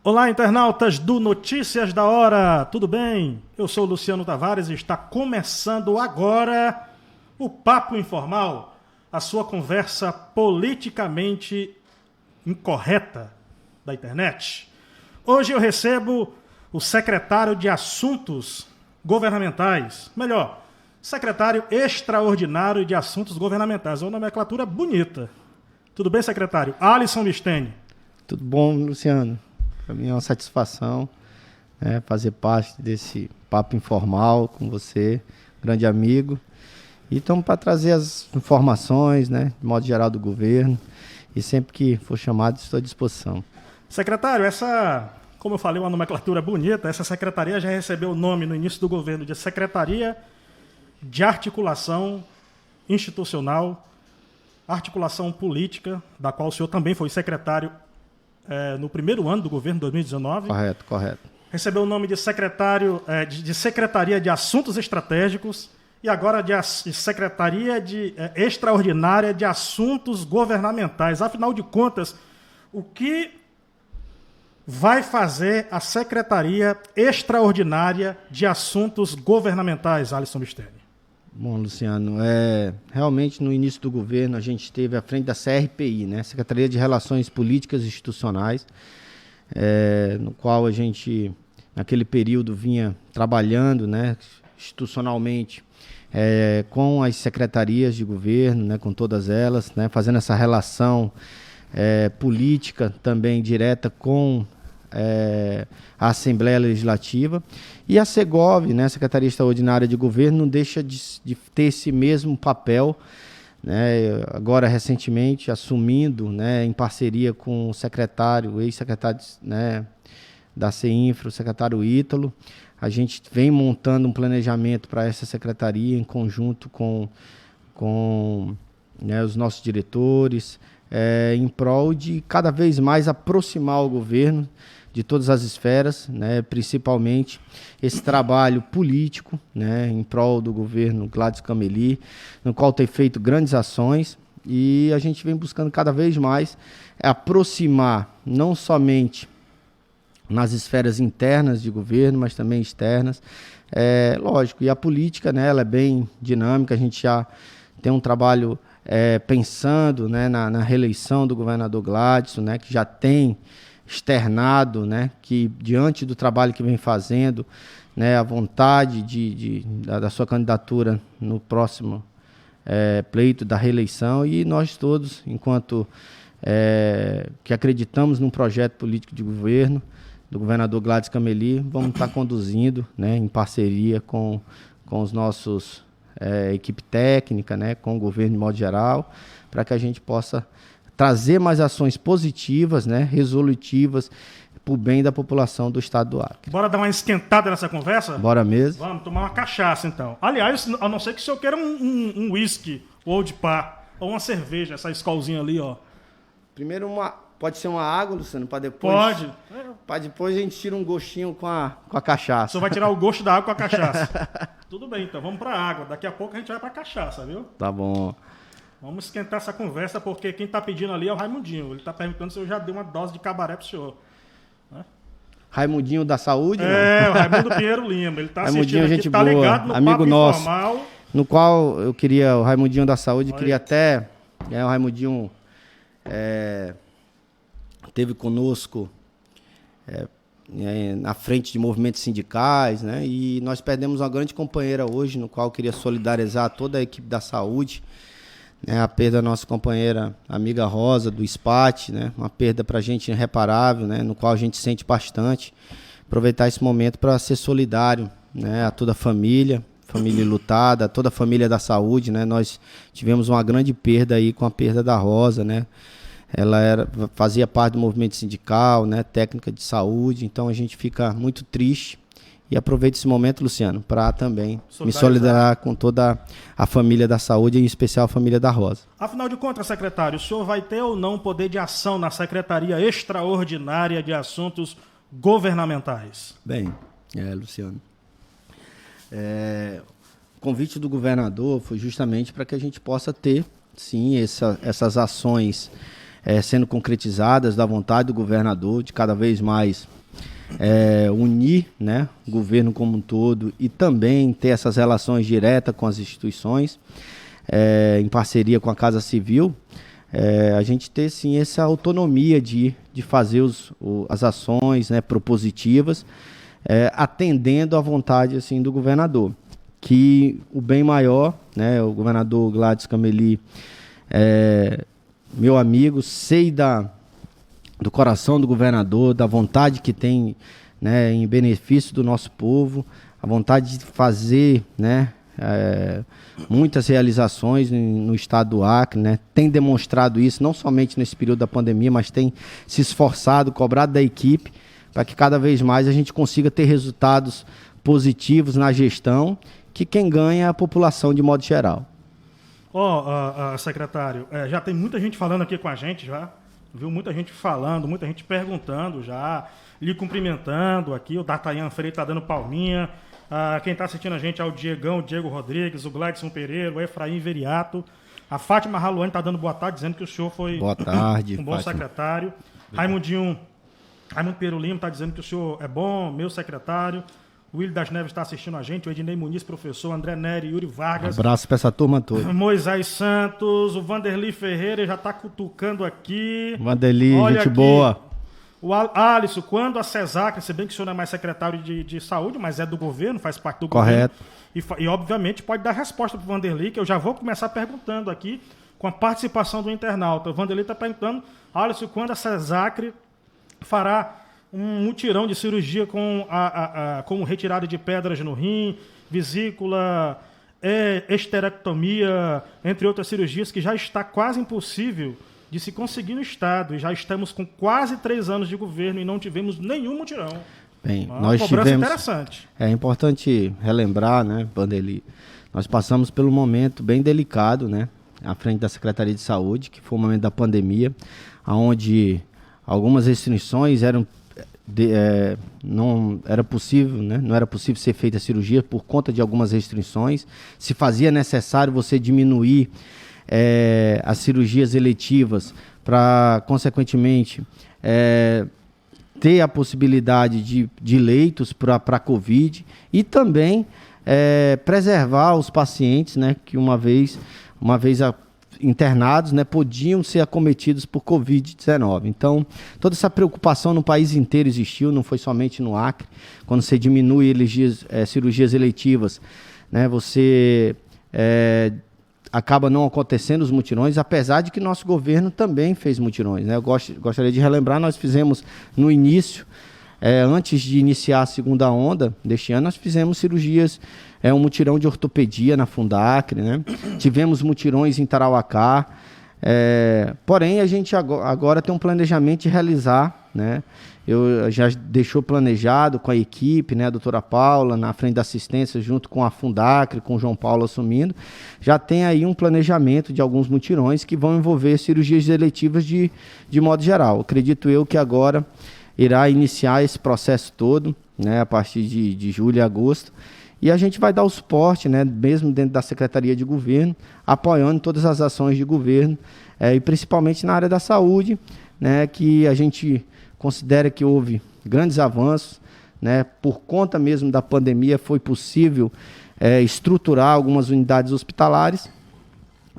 Olá, internautas do Notícias da Hora, tudo bem? Eu sou o Luciano Tavares e está começando agora o Papo Informal, a sua conversa politicamente incorreta da internet. Hoje eu recebo o secretário de Assuntos Governamentais, melhor, secretário extraordinário de Assuntos Governamentais, é uma nomenclatura bonita. Tudo bem, secretário? Alisson Misteni. Tudo bom, Luciano? Para mim é uma satisfação, né, fazer parte desse papo informal com você, grande amigo. E estamos para trazer as informações, né, de modo geral do governo. E sempre que for chamado, estou à disposição. Secretário, como eu falei, uma nomenclatura bonita, essa secretaria já recebeu o nome no início do governo de Secretaria de Articulação Institucional, Articulação Política, da qual o senhor também foi secretário no primeiro ano do governo, 2019. Correto. Recebeu o nome de de Secretaria de Assuntos Estratégicos e agora de Secretaria Extraordinária de Assuntos Governamentais. Afinal de contas, o que vai fazer a Secretaria Extraordinária de Assuntos Governamentais, Alisson Misteni? Bom, Luciano, realmente no início do governo a gente esteve à frente da CRPI, né, Secretaria de Relações Políticas e Institucionais, no qual a gente, naquele período, vinha trabalhando, né, institucionalmente com as secretarias de governo, né, com todas elas, né, fazendo essa relação política também direta com a Assembleia Legislativa. E a Segov, né, Secretaria Extraordinária de Governo, não deixa de ter esse mesmo papel, né, agora recentemente assumindo, né, em parceria com o secretário, o ex-secretário, né, da CEINFRA, o secretário Ítalo. A gente vem montando um planejamento para essa secretaria em conjunto com né, os nossos diretores, em prol de cada vez mais aproximar o governo de todas as esferas, né, principalmente esse trabalho político, né, em prol do governo Gladys Cameli, no qual tem feito grandes ações, e a gente vem buscando cada vez mais aproximar, não somente nas esferas internas de governo, mas também externas. Lógico, e a política, né, ela é bem dinâmica, a gente já tem um trabalho pensando, né, na reeleição do governador Gladys, né, que já tem externado, né, que diante do trabalho que vem fazendo, né, a vontade da sua candidatura no próximo pleito da reeleição, e nós todos, enquanto que acreditamos num projeto político de governo do governador Gladys Cameli, vamos estar conduzindo, né, em parceria com os nossos equipe técnica, né, com o governo de modo geral, para que a gente possa trazer mais ações positivas, né, resolutivas, para o bem da população do estado do Acre. Bora dar uma esquentada nessa conversa? Bora mesmo. Vamos tomar uma cachaça, então. Aliás, a não ser que o senhor queira um whisky, ou Old Par, ou uma cerveja, essa Skolzinha ali, ó. Primeiro pode ser uma água, Luciano, para depois... Pode. Para depois a gente tira um gostinho com a cachaça. O senhor vai tirar o gosto da água com a cachaça. Tudo bem, então vamos para a água. Daqui a pouco a gente vai para a cachaça, viu? Tá bom. Vamos esquentar essa conversa, porque quem está pedindo ali é o Raimundinho. Ele está perguntando se eu já dei uma dose de cabaré pro senhor. Né? Raimundinho da Saúde? O Raimundo Pinheiro Lima. Ele está assistindo aqui, gente tá boa, ligado no amigo Papo nosso, Informal. No qual eu queria, o Raimundinho da Saúde, queria até... o Raimundinho teve conosco na frente de movimentos sindicais, né? E nós perdemos uma grande companheira hoje, no qual eu queria solidarizar toda a equipe da saúde, né? A perda da nossa companheira amiga Rosa, do SPAT, né? Uma perda para a gente irreparável, né? No qual a gente sente bastante. Aproveitar esse momento para ser solidário, né? A toda a família lutada, a toda a família da saúde, né? Nós tivemos uma grande perda aí com a perda da Rosa, né? Ela fazia parte do movimento sindical, né, técnica de saúde, então a gente fica muito triste e aproveito esse momento, Luciano, para também me solidarizar com toda a família da saúde, em especial a família da Rosa. Afinal de contas, secretário, o senhor vai ter ou não poder de ação na Secretaria Extraordinária de Assuntos Governamentais? Bem, Luciano, o convite do governador foi justamente para que a gente possa ter, sim, essas ações sendo concretizadas da vontade do governador, de cada vez mais unir, né, o governo como um todo e também ter essas relações diretas com as instituições, em parceria com a Casa Civil, a gente ter sim essa autonomia de fazer as ações, né, propositivas, atendendo à vontade assim, do governador. Que o bem maior, né, o governador Gladys Cameli, meu amigo, sei do coração do governador, da vontade que tem, né, em benefício do nosso povo, a vontade de fazer, né, muitas realizações no estado do Acre, né, tem demonstrado isso não somente nesse período da pandemia, mas tem se esforçado, cobrado da equipe, para que cada vez mais a gente consiga ter resultados positivos na gestão, que quem ganha é a população de modo geral. Secretário, já tem muita gente falando aqui com a gente já, viu? Muita gente falando, muita gente perguntando já, lhe cumprimentando aqui, o D'Artagnan Freire está dando palminha, quem está assistindo a gente é o Diegão, o Diego Rodrigues, o Gladson Pereira, o Efraim Veriato, a Fátima Raluane está dando boa tarde, dizendo que o senhor foi boa tarde, um bom Fátima. Secretário. Raimundo Perulino está dizendo que o senhor é bom, meu secretário. O Willi das Neves está assistindo a gente, o Ednei Muniz, professor, André Neri, Yuri Vargas. Abraço para essa turma toda. Moisés Santos, o Vanderly Ferreira já está cutucando aqui. Vanderly, gente aqui, boa. O Alisson, quando a CESAC, se bem que o senhor não é mais secretário de saúde, mas é do governo, faz parte do Correto. governo. E obviamente pode dar resposta para o Vanderly, que eu já vou começar perguntando aqui, com a participação do internauta. O Vanderly está perguntando, Alisson, quando a CESAC fará um mutirão de cirurgia com retirada de pedras no rim, vesícula, esterectomia, entre outras cirurgias, que já está quase impossível de se conseguir no Estado. E já estamos com quase 3 anos de governo e não tivemos nenhum mutirão. Bem, nós tivemos... interessante. É importante relembrar, né, Vanderly, nós passamos por um momento bem delicado, né, à frente da Secretaria de Saúde, que foi o momento da pandemia, onde algumas restrições não era possível, né? Não era possível ser feita a cirurgia por conta de algumas restrições. Se fazia necessário você diminuir as cirurgias eletivas para, consequentemente, ter a possibilidade de leitos para a Covid e também preservar os pacientes, né, que uma vez internados, né, podiam ser acometidos por Covid-19. Então, toda essa preocupação no país inteiro existiu, não foi somente no Acre. Quando você diminui cirurgias eletivas, né, você acaba não acontecendo os mutirões, apesar de que nosso governo também fez mutirões, né? Eu gostaria de relembrar, nós fizemos no início, antes de iniciar a segunda onda deste ano, nós fizemos cirurgias, um mutirão de ortopedia na Fundacre, né? Tivemos mutirões em Tarauacá, porém a gente agora tem um planejamento de realizar, né? Eu já deixou planejado com a equipe, né, a doutora Paula, na frente da assistência, junto com a Fundacre, com o João Paulo assumindo, já tem aí um planejamento de alguns mutirões que vão envolver cirurgias eletivas de modo geral. Acredito eu que agora irá iniciar esse processo todo, né, a partir de julho e agosto, e a gente vai dar o suporte, né, mesmo dentro da Secretaria de Governo, apoiando todas as ações de governo, e principalmente na área da saúde, né, que a gente considera que houve grandes avanços, né, por conta mesmo da pandemia foi possível estruturar algumas unidades hospitalares,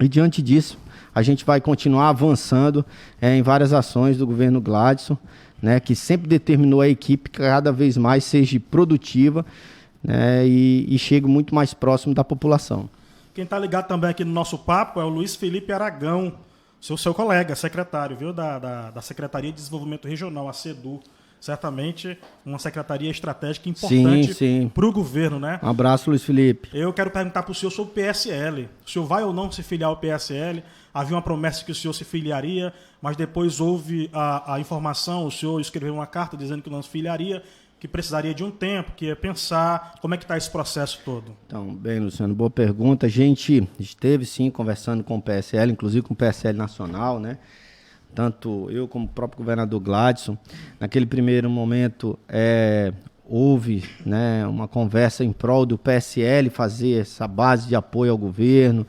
e diante disso a gente vai continuar avançando em várias ações do governo Gladson, né, que sempre determinou a equipe que cada vez mais seja produtiva, né, e chegue muito mais próximo da população. Quem está ligado também aqui no nosso papo é o Luiz Felipe Aragão, seu colega, secretário, viu, da Secretaria de Desenvolvimento Regional, a SEDU. Certamente uma secretaria estratégica importante para o governo, né? Um abraço, Luiz Felipe. Eu quero perguntar para o senhor sobre o PSL. O senhor vai ou não se filiar ao PSL? Havia uma promessa que o senhor se filiaria, mas depois houve a informação, o senhor escreveu uma carta dizendo que não se filiaria, que precisaria de um tempo, que ia pensar. Como é que está esse processo todo? Então, bem, Luciano, boa pergunta. A gente esteve, sim, conversando com o PSL, inclusive com o PSL Nacional, né? Tanto eu como o próprio governador Gladson. Naquele primeiro momento, houve, né, uma conversa em prol do PSL fazer essa base de apoio ao governo,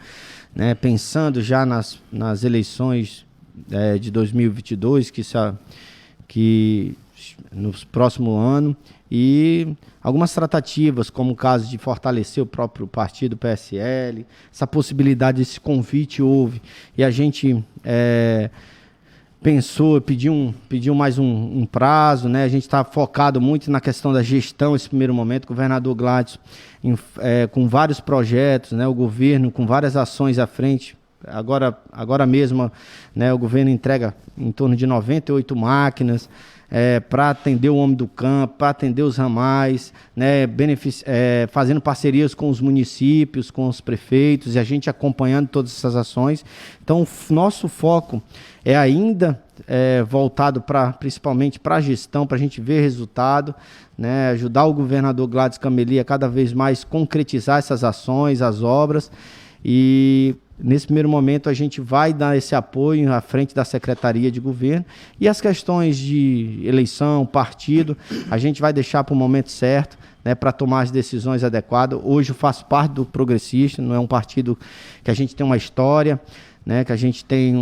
né, pensando já nas eleições de 2022, que no próximo ano, e algumas tratativas, como o caso de fortalecer o próprio partido PSL, essa possibilidade, esse convite houve, e a gente pensou, pediu mais um prazo, né? A gente está focado muito na questão da gestão, esse primeiro momento, o governador Gladson, com vários projetos, né? O governo com várias ações à frente. Agora mesmo, né, o governo entrega em torno de 98 máquinas para atender o homem do campo, para atender os ramais, né, fazendo parcerias com os municípios, com os prefeitos, e a gente acompanhando todas essas ações. Então, o nosso foco é ainda voltado principalmente para a gestão, para a gente ver resultado, né, ajudar o governador Gladys Cameli a cada vez mais concretizar essas ações, as obras, e nesse primeiro momento a gente vai dar esse apoio à frente da Secretaria de Governo, e as questões de eleição, partido, a gente vai deixar para o momento certo, né, para tomar as decisões adequadas. Hoje eu faço parte do Progressista, não é um partido que a gente tem uma história, né, que a gente tem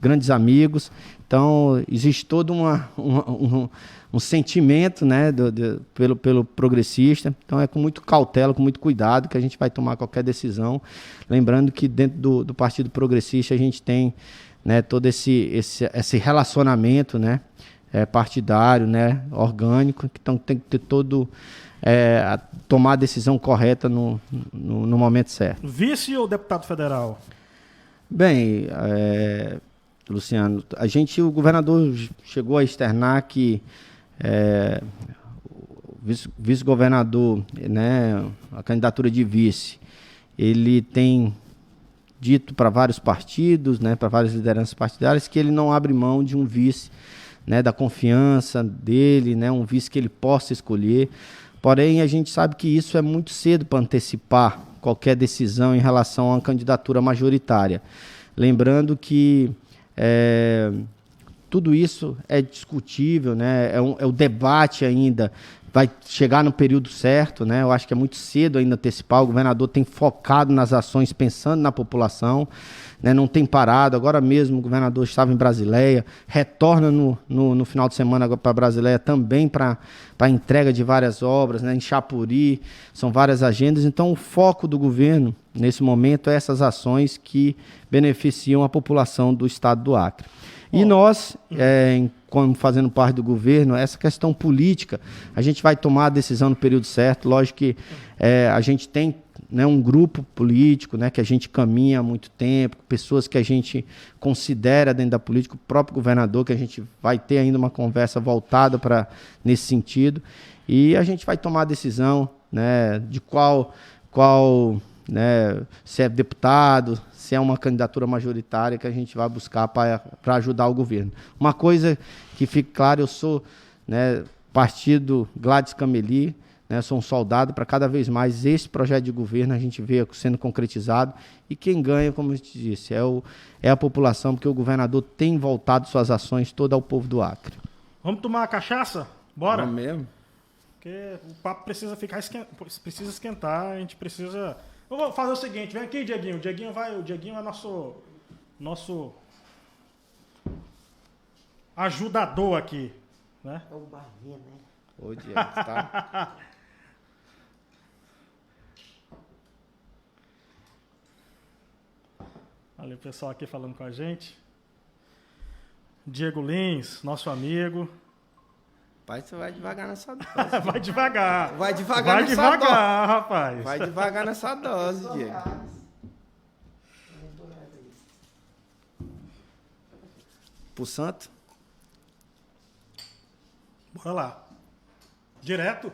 grandes amigos, então existe todo um sentimento, né, pelo progressista. Então é com muito cautela, com muito cuidado que a gente vai tomar qualquer decisão. Lembrando que dentro do Partido Progressista a gente tem, né, todo esse relacionamento, né, partidário, né, orgânico, então tem que ter tomar a decisão correta no momento certo. Vice ou deputado federal? Bem, Luciano, o governador chegou a externar que o vice-governador, né, a candidatura de vice, ele tem dito para vários partidos, né, para várias lideranças partidárias, que ele não abre mão de um vice, né, da confiança dele, né, um vice que ele possa escolher. Porém, a gente sabe que isso é muito cedo para antecipar qualquer decisão em relação a uma candidatura majoritária. Lembrando que tudo isso é discutível, né? É o debate ainda, vai chegar no período certo, né? Eu acho que é muito cedo ainda antecipar. O governador tem focado nas ações, pensando na população, né? Não tem parado. Agora mesmo o governador estava em Brasileia, retorna no final de semana para Brasileia também para a entrega de várias obras, né? Em Chapuri, são várias agendas. Então o foco do governo nesse momento é essas ações que beneficiam a população do estado do Acre. E nós, como fazendo parte do governo, essa questão política, a gente vai tomar a decisão no período certo. Lógico que a gente tem, né, um grupo político, né, que a gente caminha há muito tempo, pessoas que a gente considera dentro da política, o próprio governador, que a gente vai ter ainda uma conversa voltada nesse sentido, e a gente vai tomar a decisão, né, de qual né, se é deputado, se é uma candidatura majoritária que a gente vai buscar para ajudar o governo. Uma coisa que fique claro, eu sou, né, partido Gladys Cameli, né, sou um soldado para cada vez mais esse projeto de governo a gente vê sendo concretizado, e quem ganha, como eu te disse, é a população, porque o governador tem voltado suas ações todas ao povo do Acre. Vamos tomar uma cachaça? Bora? Vamos mesmo? Porque o papo precisa precisa esquentar, a gente precisa... Eu vou fazer o seguinte, vem aqui, Dieguinho. O Dieguinho é nosso ajudador aqui, né? É o barrinha, né? Ô, Diego, tá? Olha o pessoal aqui falando com a gente. Diego Lins, nosso amigo. Pai, você vai devagar nessa dose. Vai devagar. Vai devagar nessa dose. Rapaz. Vai devagar nessa dose, Diego. Pro santo? Bora lá. Direto?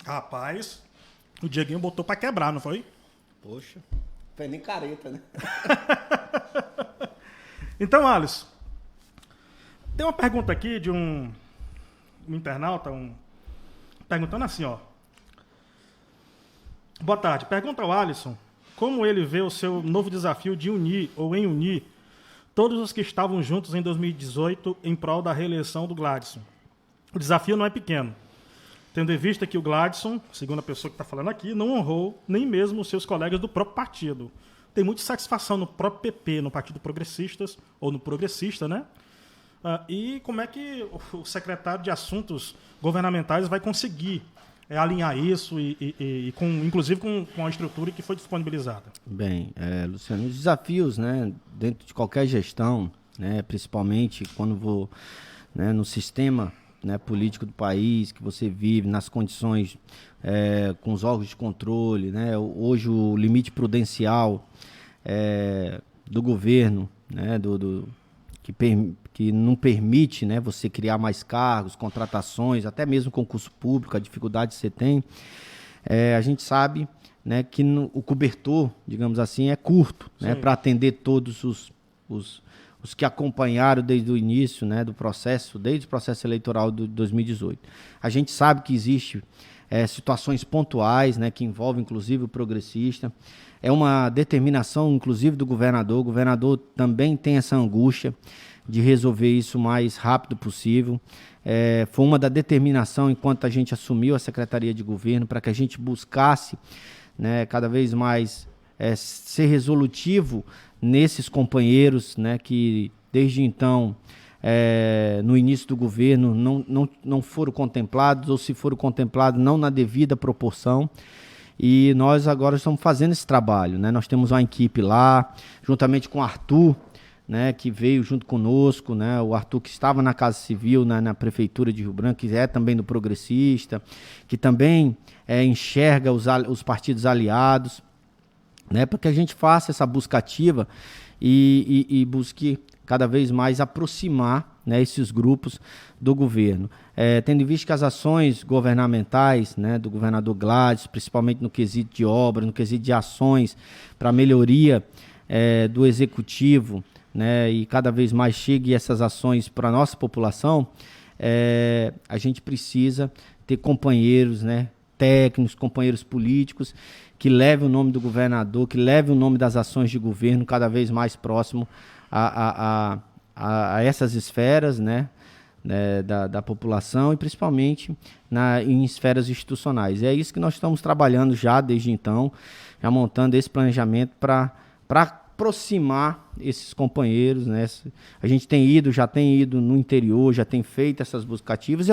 Rapaz, o Dieguinho botou pra quebrar, não foi? Poxa, foi nem careta, né? Então, Alisson, tem uma pergunta aqui de um internauta, perguntando assim, ó. Boa tarde. Pergunta ao Alisson como ele vê o seu novo desafio de unir todos os que estavam juntos em 2018 em prol da reeleição do Gladson. O desafio não é pequeno, tendo em vista que o Gladson, segundo a pessoa que está falando aqui, não honrou nem mesmo os seus colegas do próprio partido. tem muita satisfação no próprio PP, no Partido Progressistas, ou no Progressista, né? E como é que o secretário de Assuntos Governamentais vai conseguir alinhar isso inclusive com a estrutura que foi disponibilizada? Bem, Luciano, os desafios, né, dentro de qualquer gestão, né, principalmente quando no sistema, né, político do país que você vive, nas condições com os órgãos de controle, né, hoje o limite prudencial do governo, né, que não permite, né, você criar mais cargos, contratações, até mesmo concurso público, a dificuldade que você tem, a gente sabe, né, que o cobertor, digamos assim, é curto, né, para atender todos os que acompanharam desde o início, né, do processo, desde o processo eleitoral de 2018. A gente sabe que existe situações pontuais, né, que envolvem inclusive o progressista. É uma determinação, inclusive, do governador. O governador também tem essa angústia de resolver isso o mais rápido possível. Foi uma da determinação, enquanto a gente assumiu a Secretaria de Governo, para que a gente buscasse, né, cada vez mais ser resolutivo nesses companheiros, né, que desde então, no início do governo, não foram contemplados, ou se foram contemplados, não na devida proporção. E nós agora estamos fazendo esse trabalho, né? Nós temos uma equipe lá, juntamente com o Arthur, né, que veio junto conosco, né? O Arthur, que estava na Casa Civil, na Prefeitura de Rio Branco, que é também do Progressista, que também enxerga os partidos aliados, né, para que a gente faça essa busca ativa e busque cada vez mais aproximar, né, esses grupos do governo. Tendo em vista que as ações governamentais, né, do governador Gladys, principalmente no quesito de obra, no quesito de ações para melhoria do executivo, né, e cada vez mais chegue essas ações para a nossa população, a gente precisa ter companheiros, né, técnicos, companheiros políticos, que levem o nome do governador, que levem o nome das ações de governo cada vez mais próximo a essas esferas, né, da população e principalmente em esferas institucionais. É isso que nós estamos trabalhando já desde então, já montando esse planejamento para aproximar esses companheiros, né? A gente já tem ido no interior, já tem feito essas buscas ativas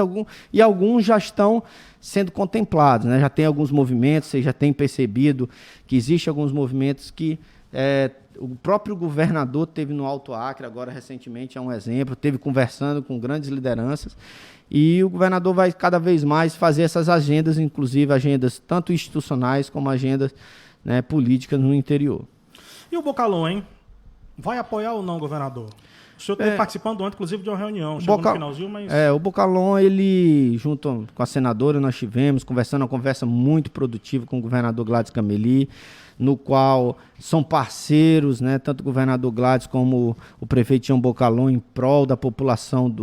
e alguns já estão sendo contemplados, né? Já tem alguns movimentos, você já tem percebido que existem alguns movimentos que o próprio governador teve no Alto Acre, agora recentemente é um exemplo, teve conversando com grandes lideranças, e o governador vai cada vez mais fazer essas agendas, inclusive agendas tanto institucionais como agendas, né, políticas no interior. E o Bocalhon, hein? Vai apoiar ou não, governador? O senhor esteve participando ontem, inclusive, de uma reunião. Chegou no finalzinho, mas... o Bocalhon, ele, junto com a senadora, nós tivemos conversando, uma conversa muito produtiva com o governador Gladys Cameli, no qual são parceiros, né, tanto o governador Gladys como o prefeito Tião Bocalhon, em prol da população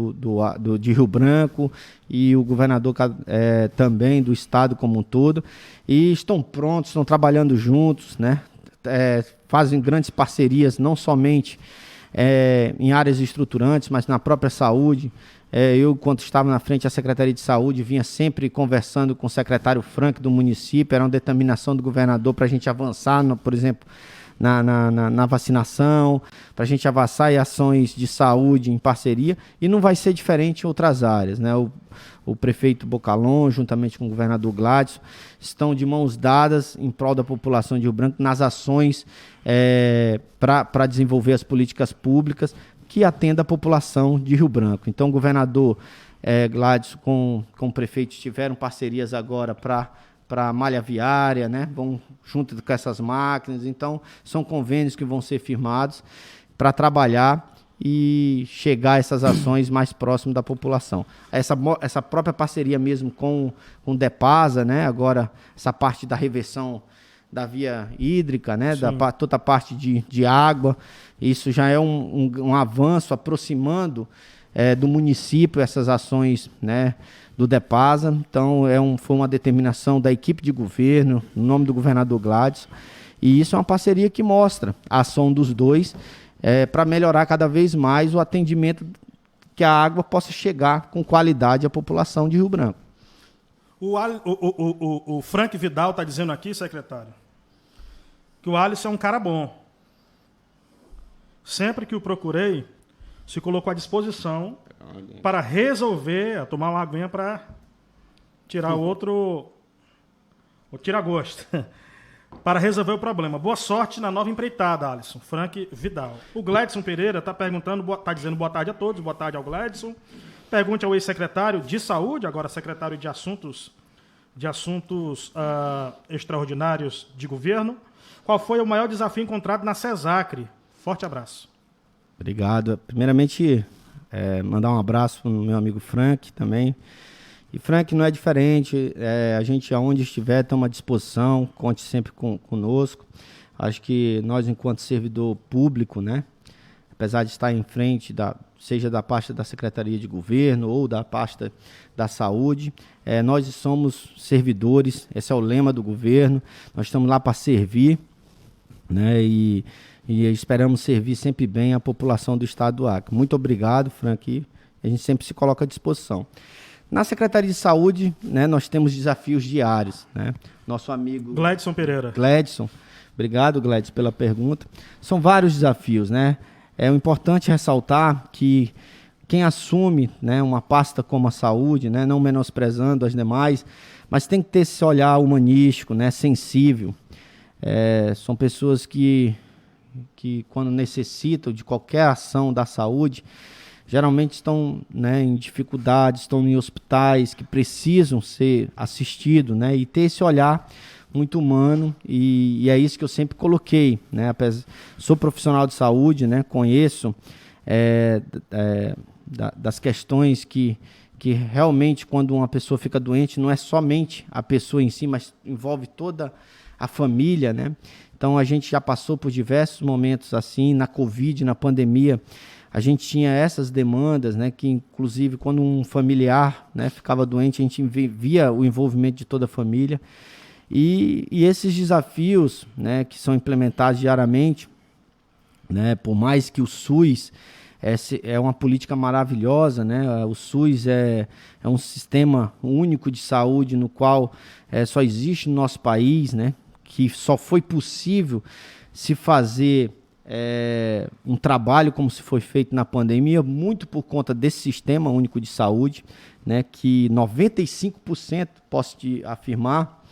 de Rio Branco, e o governador também do estado como um todo. E estão prontos, estão trabalhando juntos, né? Fazem grandes parcerias, não somente em áreas estruturantes, mas na própria saúde. Eu, quando estava na frente da Secretaria de Saúde, vinha sempre conversando com o secretário Frank do município, era uma determinação do governador para a gente avançar, por exemplo, na vacinação, para a gente avançar em ações de saúde em parceria, e não vai ser diferente em outras áreas, né? O prefeito Bocalhon, juntamente com o governador Gladys, estão de mãos dadas em prol da população de Rio Branco nas ações para desenvolver as políticas públicas que atendam a população de Rio Branco. Então, o governador Gladys com o prefeito tiveram parcerias agora para malha viária, né? Vão junto com essas máquinas. Então, são convênios que vão ser firmados para trabalhar e chegar a essas ações mais próximo da população. Essa própria parceria mesmo com o DEPASA, né? Agora, essa parte da reversão da via hídrica, né? Toda a parte de água, isso já é um avanço, aproximando do município essas ações, né, do DEPASA. Então, foi uma determinação da equipe de governo, no nome do governador Gladys, e isso é uma parceria que mostra a ação dos dois, para melhorar cada vez mais o atendimento, que a água possa chegar com qualidade à população de Rio Branco. O Frank Vidal está dizendo aqui, secretário, que o Alisson é um cara bom. sempre que o procurei, se colocou à disposição para resolver, a tomar uma aguinha para tirar o tira-gosto, para resolver o problema. Boa sorte na nova empreitada, Alisson. Frank Vidal. O Gledson Pereira está perguntando, está dizendo boa tarde a todos, boa tarde ao Gledson. Pergunte ao ex-secretário de Saúde, agora secretário de Assuntos Extraordinários de Governo, qual foi o maior desafio encontrado na CESACRE? Forte abraço. Obrigado. Primeiramente, mandar um abraço para o meu amigo Frank também. E Frank, não é diferente, a gente aonde estiver estamos à disposição, conte sempre conosco. Acho que nós, enquanto servidor público, né, apesar de estar em frente, seja da pasta da Secretaria de Governo ou da pasta da Saúde, nós somos servidores, esse é o lema do governo, nós estamos lá para servir, né, e esperamos servir sempre bem a população do estado do Acre. Muito obrigado, Frank, a gente sempre se coloca à disposição. Na Secretaria de Saúde, né, nós temos desafios diários, né? Nosso amigo Gledson Pereira. Gledson, obrigado, Gledson, pela pergunta. São vários desafios, né? É importante ressaltar que quem assume, né, uma pasta como a saúde, né, não menosprezando as demais, mas tem que ter esse olhar humanístico, né, sensível. São pessoas que quando necessitam de qualquer ação da saúde, geralmente estão, né, em dificuldades, estão em hospitais que precisam ser assistidos, né, e ter esse olhar muito humano, e é isso que eu sempre coloquei, né, sou profissional de saúde, né, conheço das questões que realmente quando uma pessoa fica doente, não é somente a pessoa em si, mas envolve toda a família, né. Então a gente já passou por diversos momentos assim, na Covid, na pandemia, a gente tinha essas demandas, né, que inclusive quando um familiar, né, ficava doente, a gente via o envolvimento de toda a família. E esses desafios, né, que são implementados diariamente, né, por mais que o SUS é uma política maravilhosa, né, o SUS é um sistema único de saúde no qual só existe no nosso país, né, que só foi possível se fazer um trabalho como se foi feito na pandemia, muito por conta desse sistema único de saúde, né, que 95%, posso te afirmar,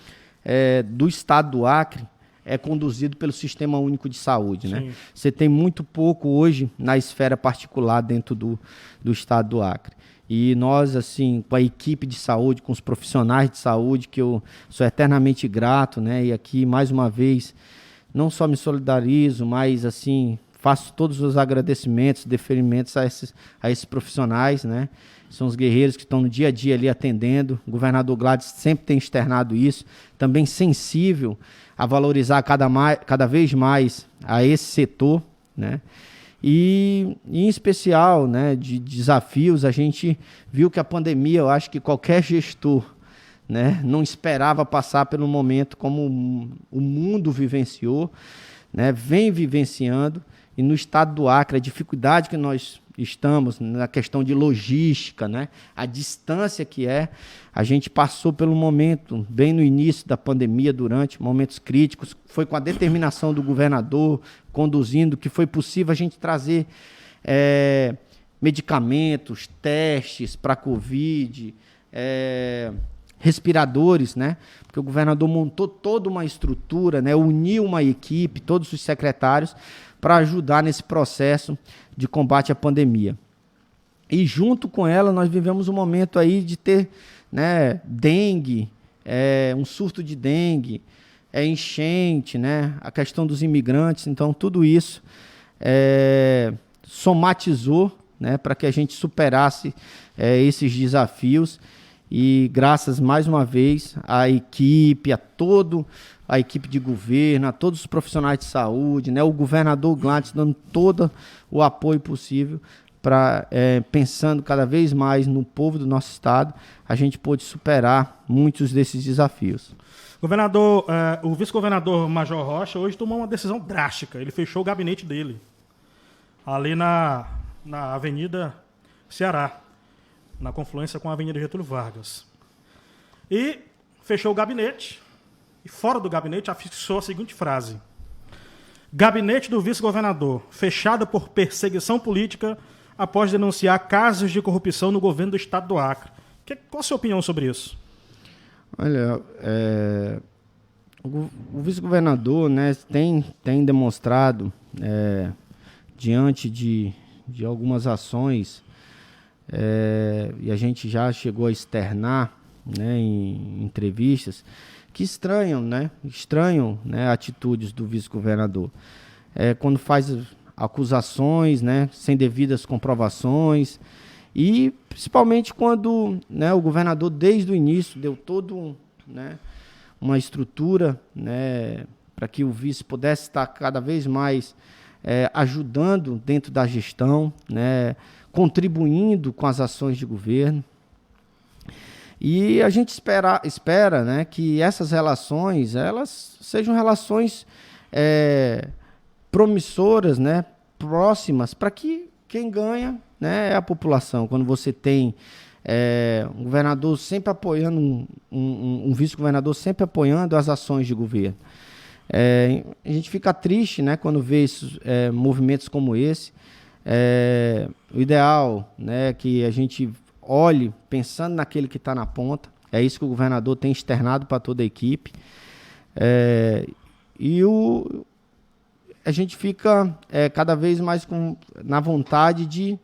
do estado do Acre é conduzido pelo Sistema Único de Saúde, né? Você tem muito pouco hoje na esfera particular dentro do estado do Acre. E nós, assim, com a equipe de saúde, com os profissionais de saúde, que eu sou eternamente grato, né? E aqui, mais uma vez, não só me solidarizo, mas, assim, faço todos os agradecimentos, deferimentos a esses profissionais, né? São os guerreiros que estão no dia a dia ali atendendo. O governador Gladys sempre tem externado isso, também sensível a valorizar cada vez mais a esse setor, né? E em especial, né, de desafios, a gente viu que a pandemia, eu acho que qualquer gestor, né, não esperava passar pelo momento como o mundo vivenciou, né, vem vivenciando, e no estado do Acre, a dificuldade que nós estamos na questão de logística, né, a distância que a gente passou pelo momento, bem no início da pandemia, durante momentos críticos, foi com a determinação do governador, conduzindo, que foi possível a gente trazer medicamentos, testes para a Covid, respiradores, né? Porque o governador montou toda uma estrutura, né? Uniu uma equipe, todos os secretários, para ajudar nesse processo de combate à pandemia. E junto com ela, nós vivemos um momento aí de ter, né, dengue, um surto de dengue, enchente, né? A questão dos imigrantes. Então, tudo isso somatizou, né, para que a gente superasse esses desafios. E graças, mais uma vez, à equipe, a toda a equipe de governo, a todos os profissionais de saúde, né, o governador Gladys dando todo o apoio possível para, pensando cada vez mais no povo do nosso estado, a gente pôde superar muitos desses desafios. Governador, o vice-governador Major Rocha hoje tomou uma decisão drástica. Ele fechou o gabinete dele, ali na Avenida Ceará, na confluência com a Avenida Getúlio Vargas. E fechou o gabinete, e fora do gabinete afixou a seguinte frase: Gabinete do vice-governador, fechado por perseguição política após denunciar casos de corrupção no governo do estado do Acre. Qual a sua opinião sobre isso? Olha, o vice-governador, né, tem demonstrado, diante de algumas ações, e a gente já chegou a externar, né, em entrevistas, que estranham, né, atitudes do vice-governador. Quando faz acusações, né, sem devidas comprovações, e principalmente quando, né, o governador desde o início deu todo, né, uma estrutura, né, para que o vice pudesse estar cada vez mais ajudando dentro da gestão, né, contribuindo com as ações de governo. E a gente espera, né, que essas relações elas sejam relações promissoras, né, próximas, para que quem ganha, né, é a população. Quando você tem um governador sempre apoiando, um vice-governador sempre apoiando as ações de governo. A gente fica triste, né, quando vê movimentos como esse. O ideal, né, que a gente olhe pensando naquele que está na ponta. É isso que o governador tem externado para toda a equipe. A gente fica cada vez mais na vontade de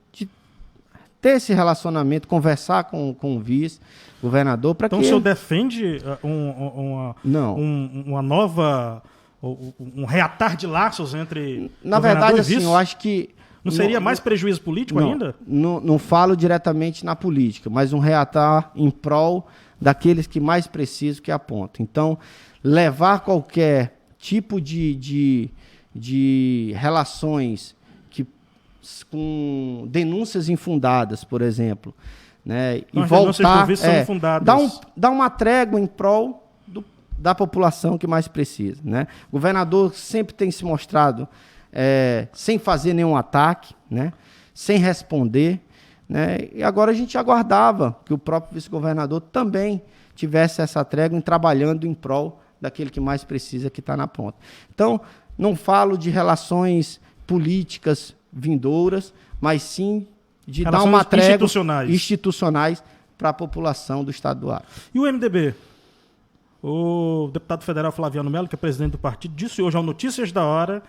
ter esse relacionamento, conversar com o vice-governador. Então o senhor defende uma nova, um reatar de laços entre na verdade, assim, eu acho que não seria mais prejuízo político ainda? Não falo diretamente na política, mas um reatar em prol daqueles que mais precisam, que apontam. Então, levar qualquer tipo de relações com denúncias infundadas, por exemplo, né, e voltar, dar uma trégua em prol da população que mais precisa, né? O governador sempre tem se mostrado sem fazer nenhum ataque, né, sem responder, né, e agora a gente aguardava que o próprio vice-governador também tivesse essa trégua em trabalhando em prol daquele que mais precisa, que está na ponta. Então, não falo de relações políticas vindouras, mas sim de dar uma trégua institucionais para a população do estado do Acre. E o MDB? O deputado federal Flaviano Melo, que é presidente do partido, disse hoje ao Notícias da Hora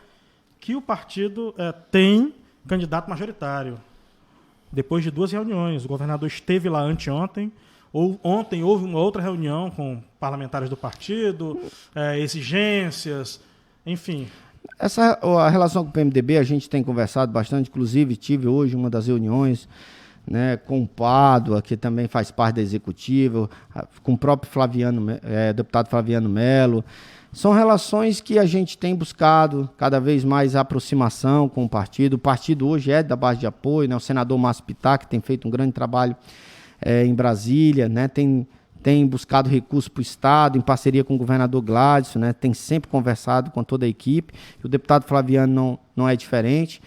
que o partido tem candidato majoritário. Depois de 2 reuniões, o governador esteve lá anteontem. Ontem houve uma outra reunião com parlamentares do partido, exigências, enfim. A relação com o PMDB a gente tem conversado bastante, inclusive tive hoje uma das reuniões, né, com o Pádua, que também faz parte da executiva, com o próprio deputado Flaviano Melo. São relações que a gente tem buscado cada vez mais aproximação com o partido. O partido hoje é da base de apoio, né? O senador Márcio Pittar, que tem feito um grande trabalho em Brasília, né? Tem buscado recursos para o Estado, em parceria com o governador Gladson, né? Tem sempre conversado com toda a equipe. O deputado Flaviano não é diferente.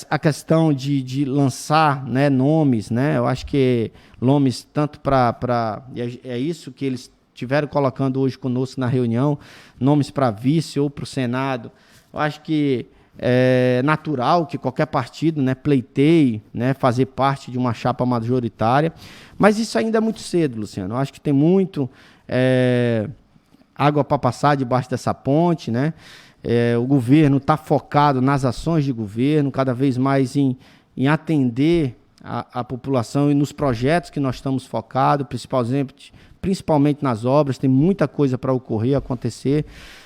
A questão de lançar, né, nomes, né? Eu acho que nomes tanto para... É isso que eles estiveram colocando hoje conosco na reunião, nomes para vice ou para o Senado. Eu acho que é natural que qualquer partido, né, pleiteie, né, fazer parte de uma chapa majoritária, mas isso ainda é muito cedo, Luciano. Eu acho que tem muito água para passar debaixo dessa ponte, né? O governo está focado nas ações de governo, cada vez mais em atender a população e nos projetos que nós estamos focados, principalmente nas obras. Tem muita coisa para acontecer,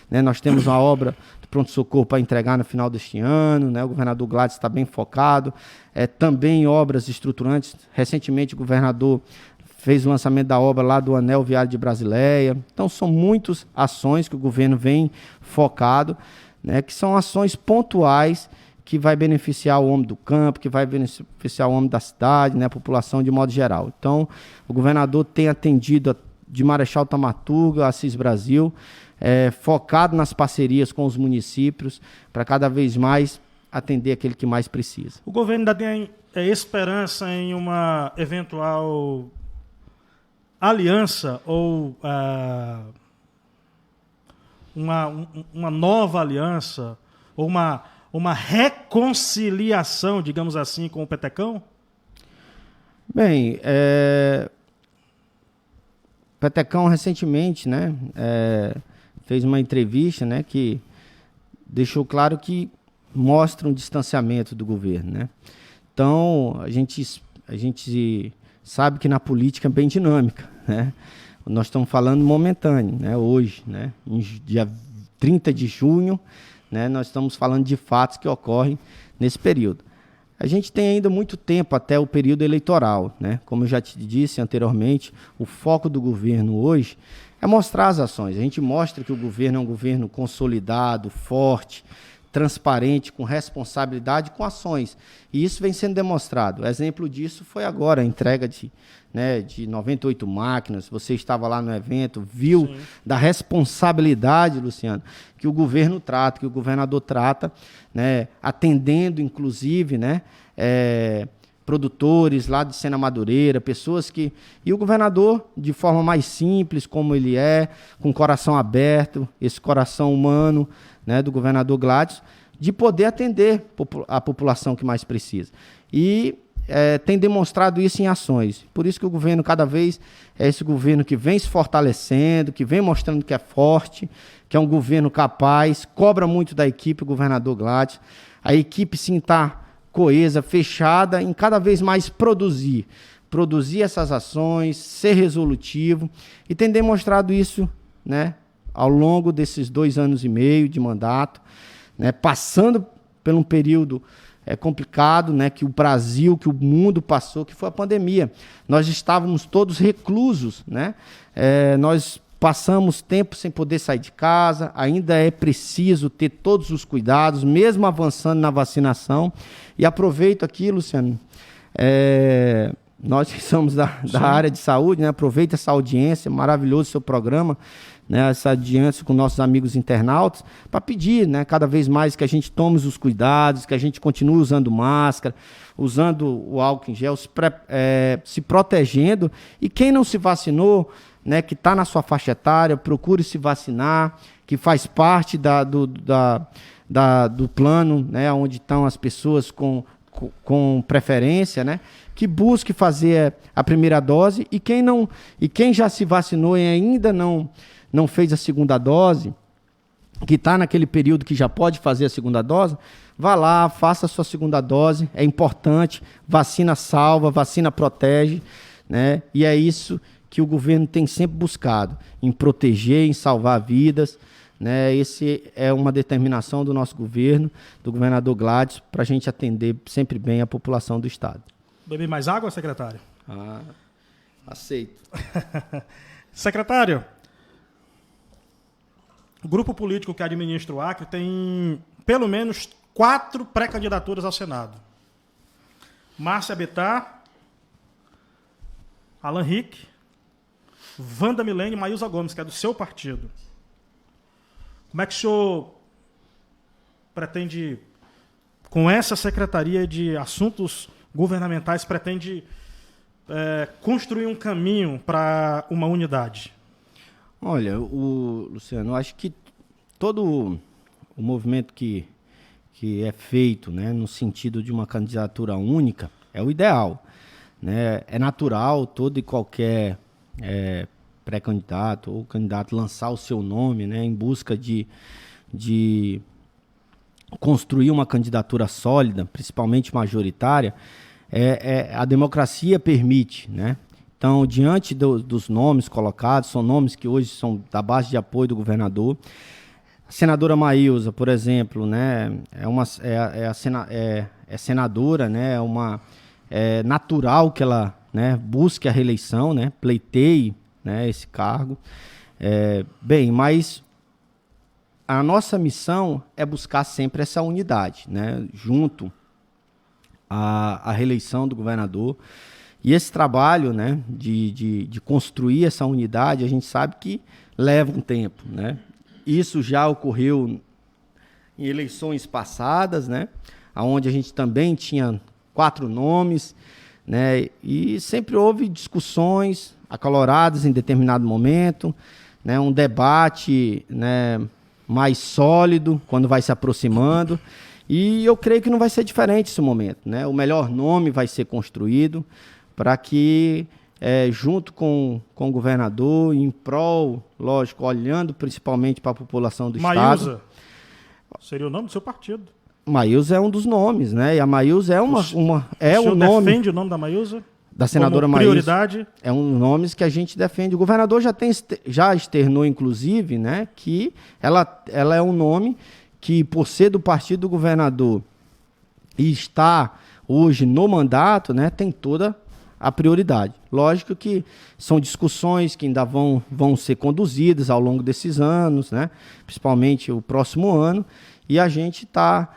né? Nós temos uma obra do pronto-socorro para entregar no final deste ano, né? O governador Gladys está bem focado, também obras estruturantes. Recentemente o governador fez o lançamento da obra lá do Anel Viário de Brasileia. Então são muitas ações que o governo vem focado, né? Que são ações pontuais que vai beneficiar o homem do campo, que vai beneficiar o homem da cidade, né, a população de modo geral. Então, o governador tem atendido de Marechal Thaumaturga, Assis Brasil, focado nas parcerias com os municípios, para cada vez mais atender aquele que mais precisa. O governo ainda tem esperança em uma eventual aliança ou uma nova aliança ou uma reconciliação, digamos assim, com o Petecão? Bem, Petecão recentemente, né, fez uma entrevista, né, que deixou claro que mostra um distanciamento do governo, né? Então, a gente sabe que na política é bem dinâmica, né? Nós estamos falando momentâneo, né? Hoje, né? Em dia 30 de junho, né? Nós estamos falando de fatos que ocorrem nesse período. A gente tem ainda muito tempo até o período eleitoral, né? Como eu já te disse anteriormente, o foco do governo hoje é mostrar as ações. A gente mostra que o governo é um governo consolidado, forte, transparente, com responsabilidade, com ações. E isso vem sendo demonstrado. O exemplo disso foi agora a entrega de 98 máquinas. Você estava lá no evento, viu Sim. da responsabilidade, Luciano, que o governo trata, que o governador trata, né, atendendo, inclusive, né, produtores lá de Sena Madureira, pessoas que... E o governador, de forma mais simples, como ele é, com coração aberto, esse coração humano, né, do governador Gladys, de poder atender a população que mais precisa. E tem demonstrado isso em ações. Por isso que o governo cada vez é esse governo que vem se fortalecendo, que vem mostrando que é forte, que é um governo capaz, cobra muito da equipe, o governador Gladys. A equipe sim está coesa, fechada, em cada vez mais produzir essas ações, ser resolutivo, e tem demonstrado isso, né, ao longo desses 2 anos e meio de mandato, né, passando por um período complicado, né, que o Brasil, que o mundo passou, que foi a pandemia. Nós estávamos todos reclusos, né? Nós passamos tempo sem poder sair de casa, ainda é preciso ter todos os cuidados, mesmo avançando na vacinação. E aproveito aqui, Luciano, nós que somos da área de saúde, né, aproveito essa audiência, maravilhoso seu programa, né, essa audiência com nossos amigos internautas, para pedir, né, cada vez mais que a gente tome os cuidados, que a gente continue usando máscara, usando o álcool em gel, se protegendo. E quem não se vacinou, né, que está na sua faixa etária, procure se vacinar, que faz parte do plano, né, onde estão as pessoas com preferência, né, que busque fazer a primeira dose. E quem já se vacinou e ainda não fez a segunda dose, que está naquele período que já pode fazer a segunda dose, vá lá, faça a sua segunda dose, é importante, vacina salva, vacina protege, né? E é isso que o governo tem sempre buscado, em proteger, em salvar vidas, né? Esse é uma determinação do nosso governo, do governador Gladys, para a gente atender sempre bem a população do estado. Beber mais água, secretário? Aceito. Secretário, o grupo político que administra o Acre tem pelo menos 4 pré-candidaturas ao Senado. Márcia Bettar, Alan Rick, Wanda Milene e Maísa Gomes, que é do seu partido. Como é que o senhor pretende, com essa Secretaria de Assuntos Governamentais, pretende construir um caminho para uma unidade? Olha, Luciano, eu acho que todo o movimento que é feito, né, no sentido de uma candidatura única é o ideal, né? É natural todo e qualquer pré-candidato ou candidato lançar o seu nome, né, em busca de construir uma candidatura sólida, principalmente majoritária. A democracia permite, né? Então, diante dos nomes colocados, são nomes que hoje são da base de apoio do governador. A senadora Maísa, por exemplo, né, é senadora, né, é natural que ela, né, busque a reeleição, né, pleiteie, né, esse cargo. Mas a nossa missão é buscar sempre essa unidade, né, junto à reeleição do governador. E esse trabalho, né, de construir essa unidade, a gente sabe que leva um tempo, né? Isso já ocorreu em eleições passadas, né, onde a gente também tinha 4 nomes, né, e sempre houve discussões acaloradas em determinado momento, né, um debate, né, mais sólido quando vai se aproximando. E eu creio que não vai ser diferente esse momento, né? O melhor nome vai ser construído para que, junto com o governador, em prol, lógico, olhando principalmente para a população do Estado. Maílza seria o nome do seu partido. Maílza é um dos nomes, né? E a Maílza é O nome. defende o nome da Maílza? Da senadora como prioridade? Maílza. É um nomes que a gente defende. O governador já externou, inclusive, né, que ela é um nome que, por ser do partido do governador e está hoje no mandato, né, tem toda a prioridade. Lógico que são discussões que ainda vão ser conduzidas ao longo desses anos, né, principalmente o próximo ano, e a gente está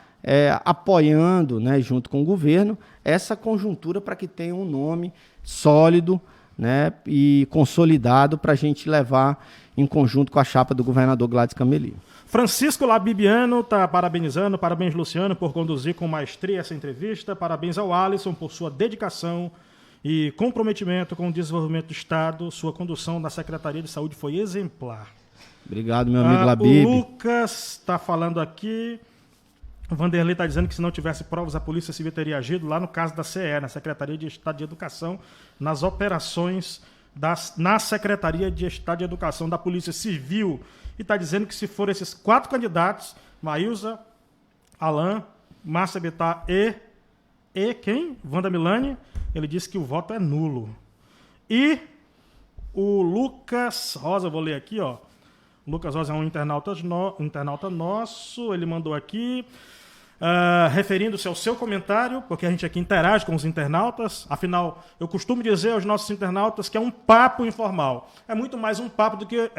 apoiando, né, junto com o governo, essa conjuntura para que tenha um nome sólido, né, e consolidado para a gente levar em conjunto com a chapa do governador Gladys Cameli. Francisco Labibiano está parabenizando. Parabéns, Luciano, por conduzir com maestria essa entrevista. Parabéns ao Alisson por sua dedicação e comprometimento com o desenvolvimento do Estado. Sua condução na Secretaria de Saúde foi exemplar. Obrigado, meu amigo Labib. O Lucas está falando aqui. O Vanderlei está dizendo que se não tivesse provas, a Polícia Civil teria agido lá no caso da CE, na Secretaria de Estado de Educação, nas operações na Secretaria de Estado de Educação da Polícia Civil. E está dizendo que se for esses 4 candidatos, Maílza, Alain, Márcia Bittar e quem? Wanda Milani, ele disse que o voto é nulo. E o Lucas Rosa, vou ler aqui, ó. O Lucas Rosa é um internauta nosso, ele mandou aqui, referindo-se ao seu comentário, porque a gente aqui interage com os internautas, afinal, eu costumo dizer aos nossos internautas que é um papo informal. É muito mais um papo do que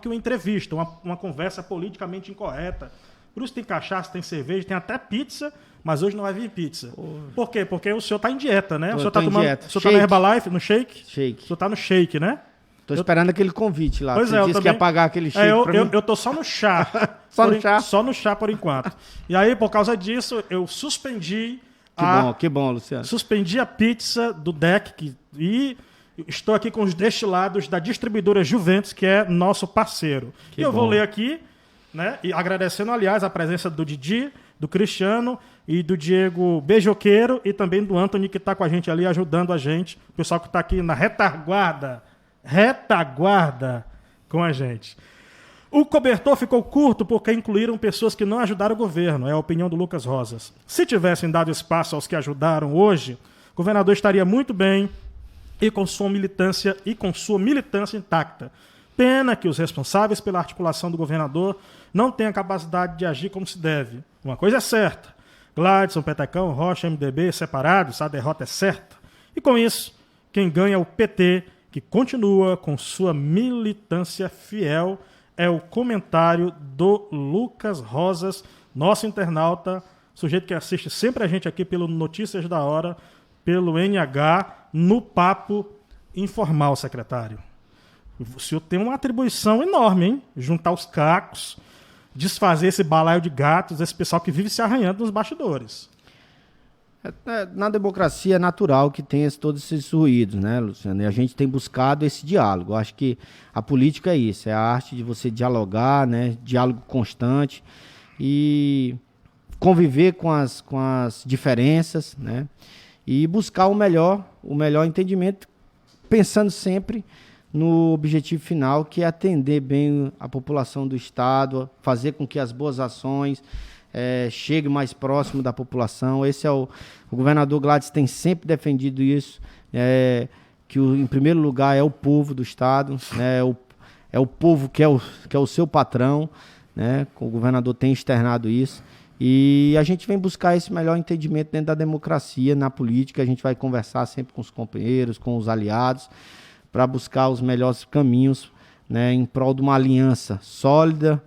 uma entrevista, uma conversa politicamente incorreta. Por isso tem cachaça, tem cerveja, tem até pizza, mas hoje não vai vir pizza. Por quê? Porque o senhor está em dieta, né? O senhor está tomando. O senhor está na Herbalife, no shake? Shake. O senhor está no shake, né? Tô esperando aquele convite lá. Pois Você é, disse que ia pagar aquele shake pra mim. Eu tô só no chá. Só no chá? Só no chá por enquanto. E aí, por causa disso, eu suspendi Que bom, Luciano. Suspendi a pizza do deck e estou aqui com os destilados da distribuidora Juventus, que é nosso parceiro. E eu vou ler aqui, né? E agradecendo, aliás, a presença do Didi, do Cristiano e do Diego Beijoqueiro e também do Anthony, que está com a gente ali, ajudando a gente. O pessoal que está aqui na retaguarda com a gente. O cobertor ficou curto porque incluíram pessoas que não ajudaram o governo, é a opinião do Lucas Rosas. Se tivessem dado espaço aos que ajudaram hoje, o governador estaria muito bem e com sua militância intacta. Pena que os responsáveis pela articulação do governador não tenham a capacidade de agir como se deve. Uma coisa é certa, Gladson, Petecão, Rocha, MDB separados, a derrota é certa. E com isso, quem ganha é o PT, que continua com sua militância fiel, é o comentário do Lucas Rosas, nosso internauta, sujeito que assiste sempre a gente aqui pelo Notícias da Hora, pelo NH, no Papo Informal, secretário. O senhor tem uma atribuição enorme, hein? Juntar os cacos, desfazer esse balaio de gatos, esse pessoal que vive se arranhando nos bastidores. Na democracia é natural que tenha todos esses ruídos, né, Luciano? E a gente tem buscado esse diálogo. Eu acho que a política é isso, é a arte de você dialogar, né, diálogo constante e conviver com as diferenças, né, e buscar o melhor entendimento, pensando sempre no objetivo final, que é atender bem a população do Estado, fazer com que as boas ações chegue mais próximo da população. Esse é o governador Gladys tem sempre defendido isso, que em primeiro lugar é o povo do Estado, né, é o povo que é o seu patrão, né, o governador tem externado isso, e a gente vem buscar esse melhor entendimento dentro da democracia, na política. A gente vai conversar sempre com os companheiros, com os aliados, para buscar os melhores caminhos, né, em prol de uma aliança sólida,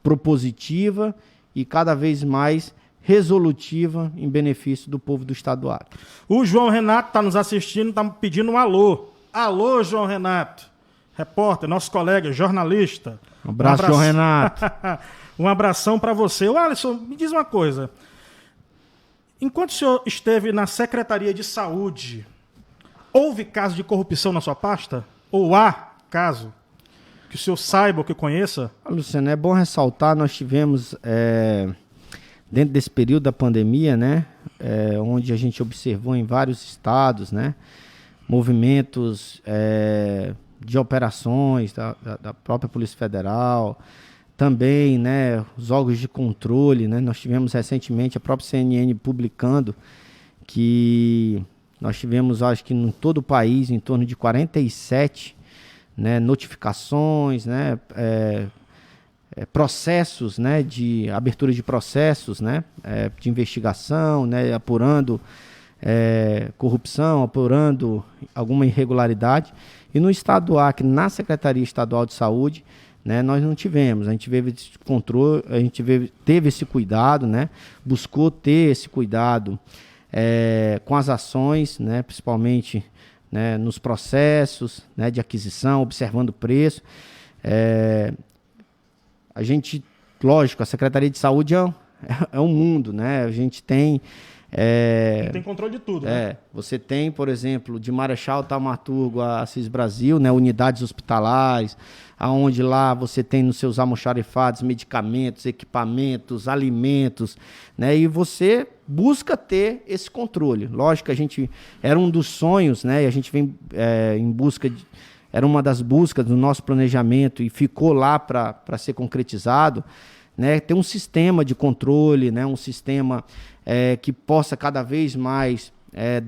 propositiva e cada vez mais resolutiva em benefício do povo do Estado do Acre. O João Renato está nos assistindo, está pedindo um alô. Alô, João Renato. Repórter, nosso colega, jornalista. Um abraço, João Renato. Um abração para você. O Alisson, me diz uma coisa. Enquanto o senhor esteve na Secretaria de Saúde, houve caso de corrupção na sua pasta? Ou há caso? que o senhor saiba, que conheça? Luciano, é bom ressaltar, nós tivemos, dentro desse período da pandemia, né, onde a gente observou em vários estados, né, movimentos de operações da própria Polícia Federal, também, né, os órgãos de controle, né, nós tivemos recentemente a própria CNN publicando que nós tivemos, acho que em todo o país, em torno de 47, né, notificações, né, processos, né, de abertura de processos, né, de investigação, né, apurando corrupção, apurando alguma irregularidade. E no estado do Acre, na Secretaria Estadual de Saúde, né, nós não tivemos. A gente teve esse controle, a gente teve esse cuidado, né, buscou ter esse cuidado com as ações, né, principalmente, né, nos processos, né, de aquisição, observando o preço. A gente, lógico, a Secretaria de Saúde é um mundo, né? A gente tem... tem controle de tudo, né? Você tem, por exemplo, de Marechal Thaumaturgo a Assis Brasil, né, unidades hospitalares, aonde lá você tem nos seus almoxarifados medicamentos, equipamentos, alimentos, né, e você busca ter esse controle. Lógico que a gente era um dos sonhos, né, e a gente vem em busca de... Era uma das buscas do nosso planejamento e ficou lá para ser concretizado, né, ter um sistema de controle, né, um sistema que possa cada vez mais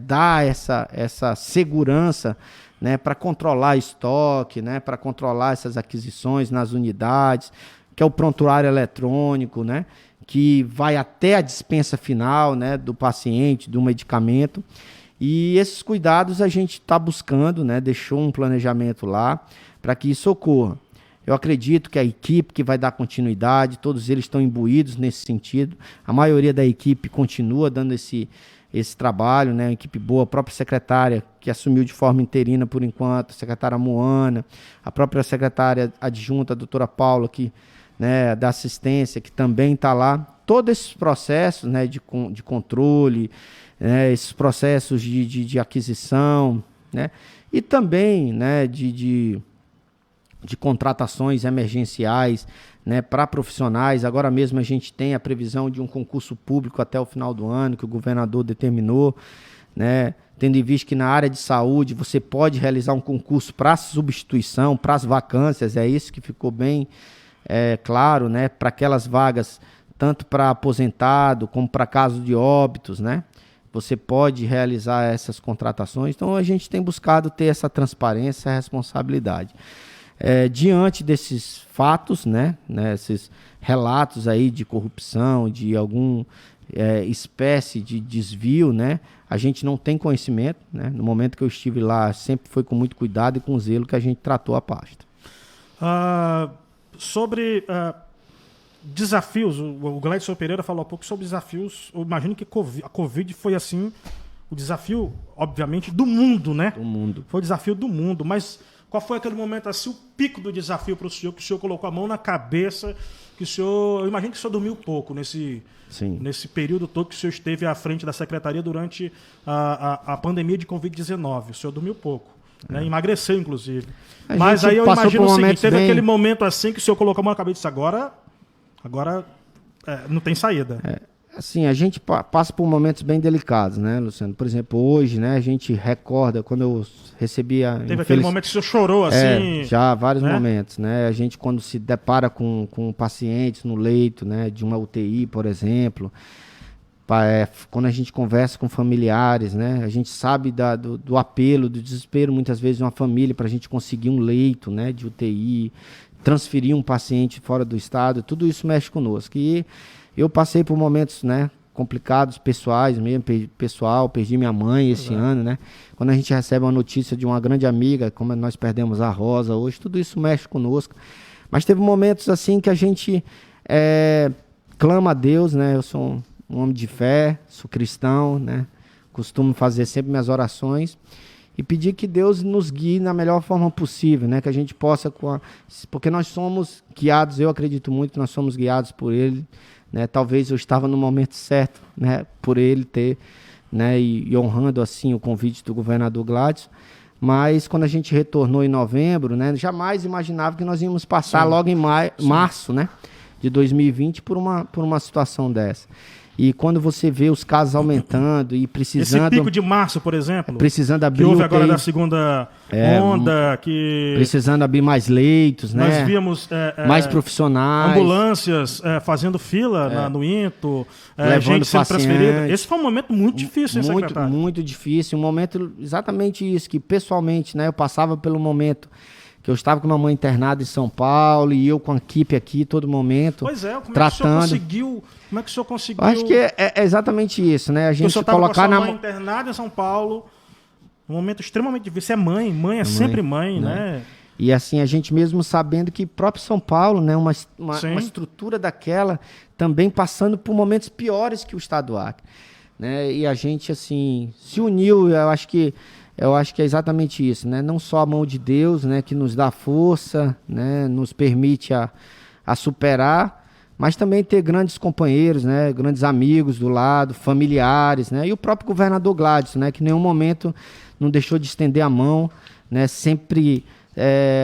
dar essa segurança, né, para controlar estoque, né, para controlar essas aquisições nas unidades, que é o prontuário eletrônico, né, que vai até a dispensa final, né, do paciente, do medicamento. E esses cuidados a gente está buscando, né, deixou um planejamento lá para que isso ocorra. Eu acredito que a equipe que vai dar continuidade, todos eles estão imbuídos nesse sentido. A maioria da equipe continua dando esse trabalho, né? Uma equipe boa, a própria secretária que assumiu de forma interina por enquanto, a secretária Moana, a própria secretária adjunta, a doutora Paula, que, né, da assistência, que também está lá. Todos esses processos, né, de controle, né, esses processos de aquisição, né, e também, né, de contratações emergenciais, né, para profissionais. Agora mesmo a gente tem a previsão de um concurso público até o final do ano, que o governador determinou, né, tendo em vista que na área de saúde você pode realizar um concurso para substituição, para as vacâncias, é isso que ficou bem claro, né, para aquelas vagas, tanto para aposentado como para caso de óbitos, né, você pode realizar essas contratações. Então a gente tem buscado ter essa transparência, essa responsabilidade. Diante desses fatos, né, esses relatos aí de corrupção, de alguma espécie de desvio, né, a gente não tem conhecimento, né, no momento que eu estive lá, sempre foi com muito cuidado e com zelo que a gente tratou a pasta. Sobre desafios, o Gleidson Pereira falou há pouco sobre desafios. Eu imagino que a Covid foi assim, o desafio, obviamente, do mundo, né? Do mundo. Foi o desafio do mundo, mas... Qual foi aquele momento, assim, o pico do desafio para o senhor, que o senhor colocou a mão na cabeça, que o senhor... Eu imagino que o senhor dormiu pouco nesse período todo que o senhor esteve à frente da secretaria durante a pandemia de Covid-19. O senhor dormiu pouco, né? Emagreceu, inclusive. Mas aí eu imagino o seguinte, teve aquele momento assim que o senhor colocou a mão na cabeça e disse, agora não tem saída. Assim, a gente passa por momentos bem delicados, né, Luciano? Por exemplo, hoje, né, a gente recorda quando eu recebi a... Teve aquele momento que o senhor chorou, assim... Já, vários momentos, né? A gente, quando se depara com pacientes no leito, né, de uma UTI, por exemplo, quando a gente conversa com familiares, né, a gente sabe do apelo, do desespero, muitas vezes, de uma família para a gente conseguir um leito, né, de UTI, transferir um paciente fora do estado, tudo isso mexe conosco. E eu passei por momentos, né, complicados, pessoais mesmo, perdi minha mãe esse ano, né? Quando a gente recebe uma notícia de uma grande amiga, como nós perdemos a Rosa hoje, tudo isso mexe conosco. Mas teve momentos assim que a gente clama a Deus, né? Eu sou um homem de fé, sou cristão, né? Costumo fazer sempre minhas orações e pedir que Deus nos guie na melhor forma possível, né? Que a gente possa, porque nós somos guiados, eu acredito muito que nós somos guiados por Ele, né? Talvez eu estava no momento certo, né? Por Ele ter, né? E honrando assim o convite do governador Gladys, Mas quando a gente retornou em novembro, né, jamais imaginava que nós íamos passar logo em março, né, de 2020 por uma situação dessa. E quando você vê os casos aumentando e precisando... Esse pico de março, por exemplo, precisando abrir que houve agora da segunda onda, que... Precisando abrir mais leitos, né? Nós víamos mais profissionais. Ambulâncias fazendo fila no INTO, levando gente sendo paciente. transferida. Esse foi um momento muito difícil, hein, secretário? Muito difícil. Um momento exatamente isso, que pessoalmente, né, eu passava pelo momento... que eu estava com uma mãe internada em São Paulo e eu com a equipe aqui todo momento. Pois é, como tratando. Como é que o senhor conseguiu? Eu acho que é exatamente isso, né? A gente colocar colocar com a sua mãe internada em São Paulo, um momento extremamente difícil. É mãe é sempre mãe, né? E assim, a gente mesmo sabendo que próprio São Paulo, né, uma estrutura daquela, também passando por momentos piores que o estado do Acre, né? E a gente assim se uniu, eu acho que é exatamente isso, né? Não só a mão de Deus, né, que nos dá força, né, nos permite a superar, mas também ter grandes companheiros, né, grandes amigos do lado, familiares, né, e o próprio governador Gladson, né, que em nenhum momento não deixou de estender a mão, né, sempre,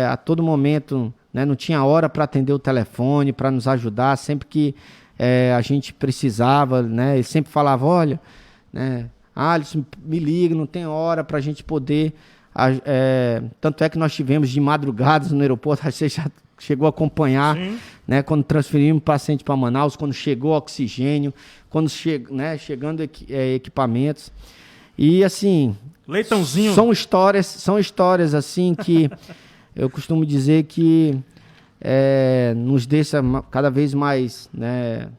a todo momento, né, não tinha hora para atender o telefone, para nos ajudar, sempre que a gente precisava, né, ele sempre falava, olha, né, Alisson, me liga, não tem hora para a gente poder... tanto é que nós tivemos de madrugadas no aeroporto, você já chegou a acompanhar, né, quando transferimos o paciente para Manaus, quando chegou oxigênio, quando chegando equipamentos. E assim... Leitãozinho. São histórias assim que eu costumo dizer que nos deixa cada vez mais, né,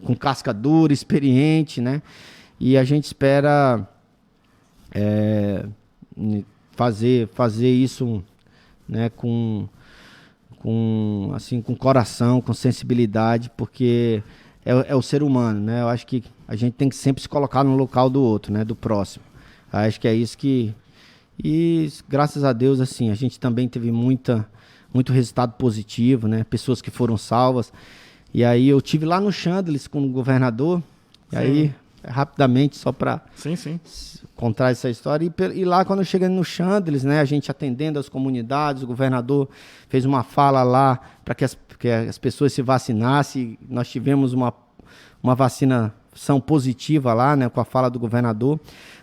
com casca dura, experiente, né? E a gente espera fazer isso, né, com coração, com sensibilidade, porque é o ser humano, né? Eu acho que a gente tem que sempre se colocar no local do outro, né, do próximo. Acho que é isso que... E graças a Deus, assim, a gente também teve muito resultado positivo, né? Pessoas que foram salvas. E aí eu tive lá no Chandlis com o governador, e aí... rapidamente, só para contar essa história. E lá, quando eu cheguei no Chandlis, né, a gente atendendo as comunidades, o governador fez uma fala lá para que as pessoas se vacinassem. Nós tivemos uma vacinação positiva lá, né, com a fala do governador.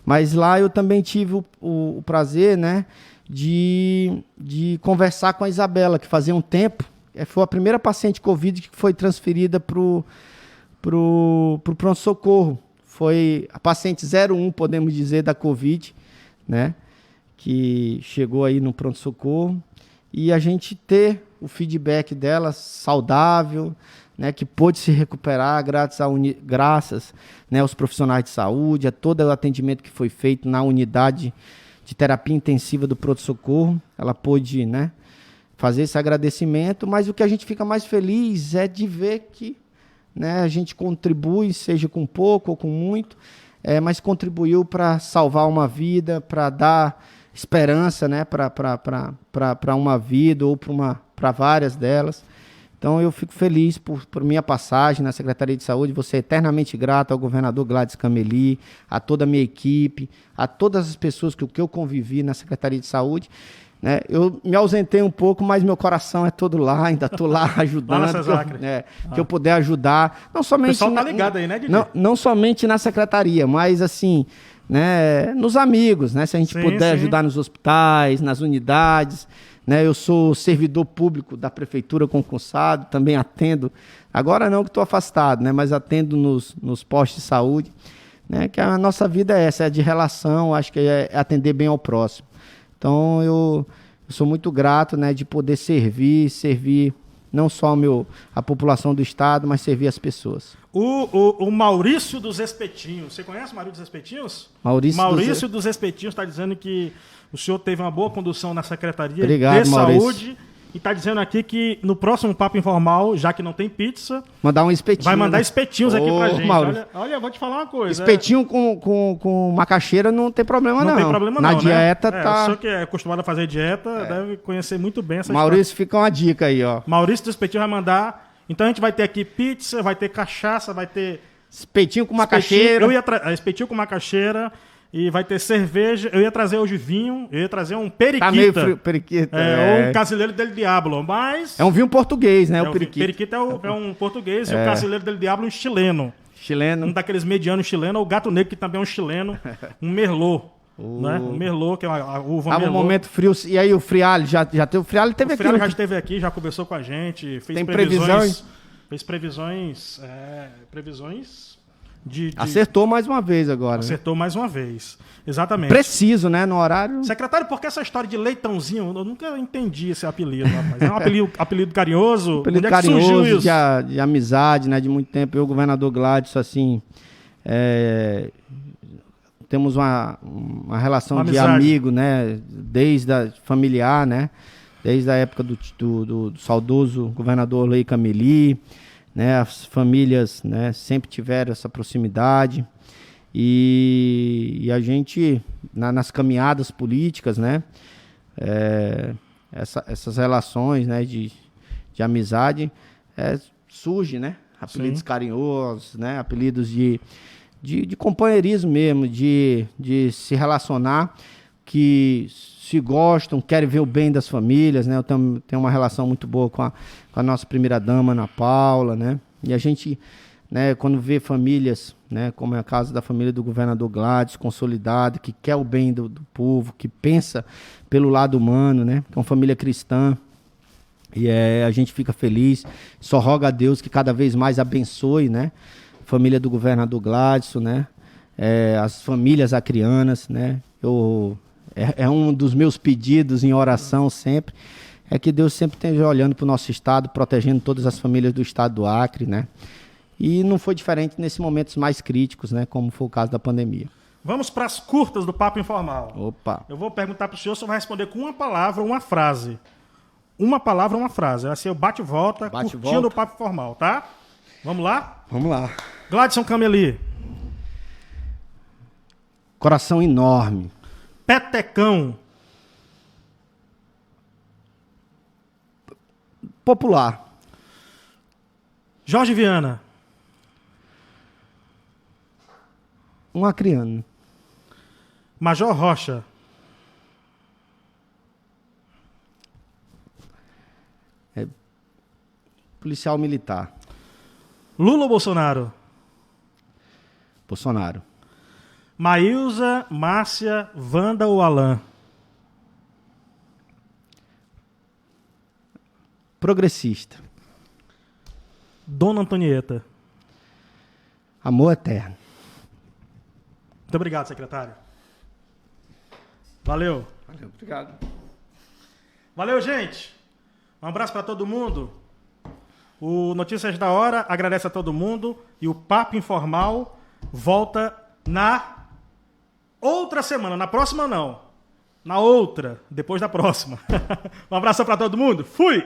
Mas lá eu também tive o prazer, né, de conversar com a Isabela, que fazia um tempo, foi a primeira paciente Covid que foi transferida para o pronto-socorro. Foi a paciente 01, podemos dizer, da Covid, né? Que chegou aí no pronto-socorro. E a gente ter o feedback dela saudável, né? Que pôde se recuperar graças, né, aos profissionais de saúde, a todo o atendimento que foi feito na unidade de terapia intensiva do pronto-socorro. Ela pôde, né, fazer esse agradecimento, mas o que a gente fica mais feliz é de ver que, né, a gente contribui, seja com pouco ou com muito, mas contribuiu para salvar uma vida, para dar esperança, né, para uma vida ou para várias delas. Então eu fico feliz por minha passagem na Secretaria de Saúde, vou ser eternamente grato ao governador Gladys Cameli, a toda a minha equipe, a todas as pessoas que eu convivi na Secretaria de Saúde. Né? Eu me ausentei um pouco, mas meu coração é todo lá, ainda estou lá ajudando. Que eu puder ajudar. Não somente, o pessoal tá ligado aí, né, Didi? Não somente na secretaria, mas assim, né, nos amigos, né? Se a gente puder ajudar nos hospitais, nas unidades. Né? Eu sou servidor público da prefeitura concursado, também atendo. Agora não, que estou afastado, né? Mas atendo nos postos de saúde. Né? Que a nossa vida é essa, é de relação, acho que é atender bem ao próximo. Então, eu sou muito grato, né, de poder servir não só a população do estado, mas servir as pessoas. O Maurício dos Espetinhos, você conhece o Maurício dos Espetinhos? Maurício dos Espetinhos está dizendo que o senhor teve uma boa condução na Secretaria de Saúde. E está dizendo aqui que no próximo Papo Informal, já que não tem pizza... Mandar um espetinho. Vai mandar espetinhos aqui pra gente. Olha, vou te falar uma coisa. Espetinho com macaxeira não tem problema não. Não tem problema Na não, dieta né? tá... O senhor que é acostumado a fazer dieta deve conhecer muito bem essa Maurício, história. Fica uma dica aí, ó. Maurício do Espetinho vai mandar. Então a gente vai ter aqui pizza, vai ter cachaça, vai ter... Espetinho com macaxeira. Espetinho com macaxeira. E vai ter cerveja. Eu ia trazer hoje vinho, eu ia trazer um periquita. Tá meio frio, periquita. Ou um Casileiro del Diablo, mas... É um vinho português, né? O periquita. Periquita é um português e o Casileiro del Diablo um chileno. Chileno. Um daqueles medianos chilenos, ou o Gato Negro, que também é um chileno. Um Merlot. Né? Um Merlot, que é a uva Tava Merlot. um momento frio. E aí o Frialho, já teve o Frialho, teve O aqui. Frialho já esteve aqui, já conversou com a gente, fez Tem previsões. Fez previsões de... Acertou mais uma vez agora. Acertou mais uma vez. Exatamente. Preciso, né? No horário. Secretário, por que essa história de Leitãozinho? Eu nunca entendi esse apelido, rapaz. É um apelido carinhoso? Apelido Onde é que carinhoso, surgiu isso? de amizade, né? De muito tempo. Eu, o governador Gladys, assim... temos uma relação de amigo, né? Desde a familiar, né? Desde a época do saudoso governador Lei Cameli, né? As famílias, né? Sempre tiveram essa proximidade e a gente nas caminhadas políticas, né? Essas relações, né? De amizade surge, né? Apelidos carinhosos, né? Apelidos de companheirismo mesmo, de se relacionar, que se gostam, querem ver o bem das famílias, né? Eu tenho uma relação muito boa com a nossa primeira-dama, Ana Paula, né? E a gente, né, quando vê famílias, né, como é a casa da família do governador Gladys, consolidada, que quer o bem do povo, que pensa pelo lado humano, né? Que é uma família cristã. E a gente fica feliz, só roga a Deus que cada vez mais abençoe, né? Família do governador Gladson, né? As famílias acrianas, né? É um dos meus pedidos em oração sempre, é que Deus sempre esteja olhando para o nosso estado, protegendo todas as famílias do estado do Acre, né? E não foi diferente nesses momentos mais críticos, né? Como foi o caso da pandemia. Vamos para as curtas do Papo Informal. Opa! Eu vou perguntar para o senhor, vai responder com uma palavra ou uma frase. Uma palavra ou uma frase. Vai ser o bate-volta, curtindo o Papo Informal, tá? Vamos lá? Vamos lá. Gladson Cameli. Coração enorme. Petecão. Popular. Jorge Viana. Um acriano. Major Rocha. Policial militar. Lula ou Bolsonaro? Bolsonaro. Maílza, Márcia, Wanda ou Alain? Progressista. Dona Antonieta. Amor eterno. Muito obrigado, secretário. Valeu. Valeu, obrigado. Valeu, gente. Um abraço para todo mundo. O Notícias da Hora agradece a todo mundo e o Papo Informal volta na outra semana. Na próxima não. Na outra, depois da próxima. Um abraço para todo mundo. Fui!